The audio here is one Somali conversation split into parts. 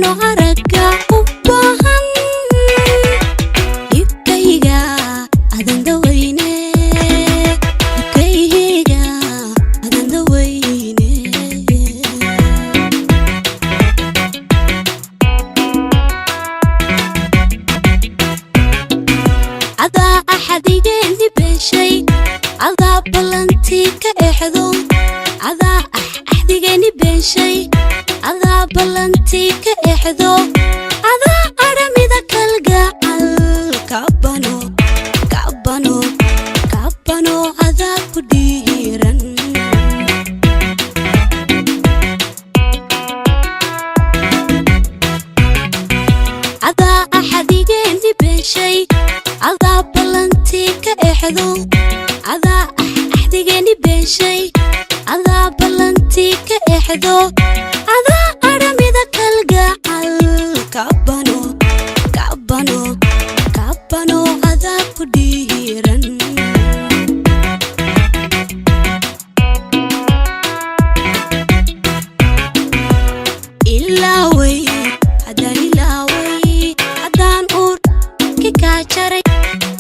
ano araga u baahan ibkayga adan dawayne ibkayga adan dawayne ada axadigeeni beeshay ada balanti ka exdo ada axadigeeni beeshay ada balanti ka exdo ada aramida kalgacal kabano kabano kabano ada ku dhiiran ada axadigeeni beeshay ada balanti ka exdo ada axadigeeni beeshay ada balanti ka exdo ada aramida kalgacal kabano kabano kabano ada ku dhiiran ilaaway haddaan ilaaway haddaan uur ka jaray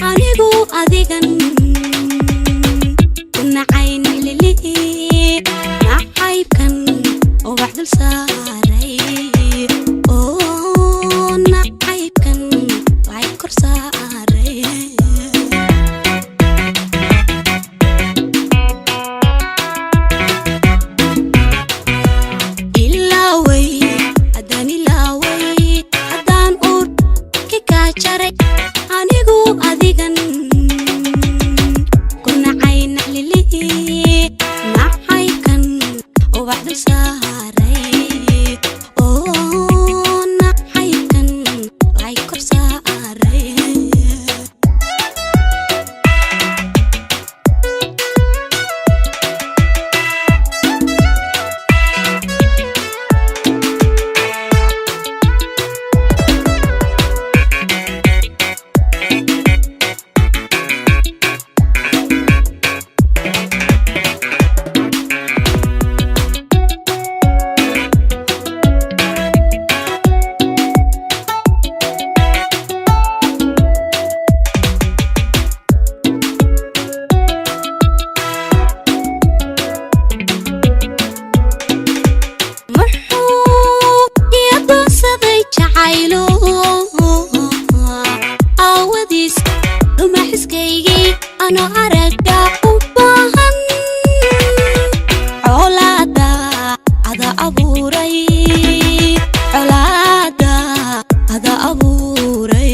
anigu adigan kunacayna lili nacaybkan oo wax dul saaray oo nacaybkan waxay kor saaray ilaaway haddaan uur ka jaray anigu adigan kunacayna lili nacaybkan oo wax dul saaray oo nacaybkan waxay kor saaray awadiis dhumaxiskaygii ano araga u baahan colaada ada abuuray colaada ada abuuray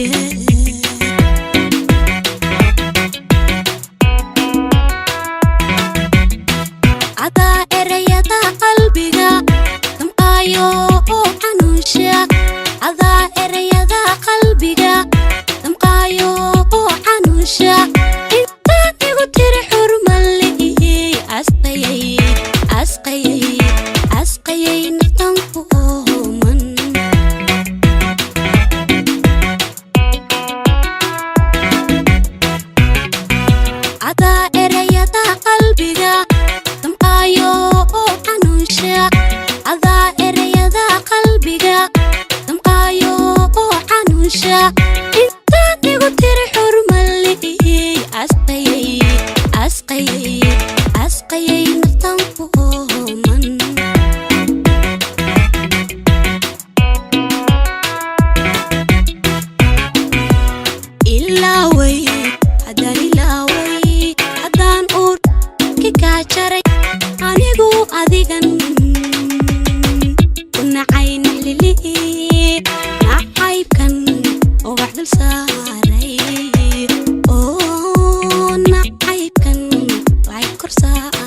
ada erayada qalbiga damqaayo oo xanuunsha ada erayada qalbiga damqaayo oo xanuunsha intaad igu tiri xurmalii asqayay asqayay asqayay naftanku ooman ada erayada qalbiga damqaayo oo xanuunsha ada erayada qalbiga damqaayo oo xanuunsha intaad igu tiri xurmalii asqayay asqayay asqayay naftanku ooman ilaaway haddaan uur ka jaray anigu adigan kunacayna lili nacaybkan oo wax dul saaray oo nacaybkan waxay kor saaray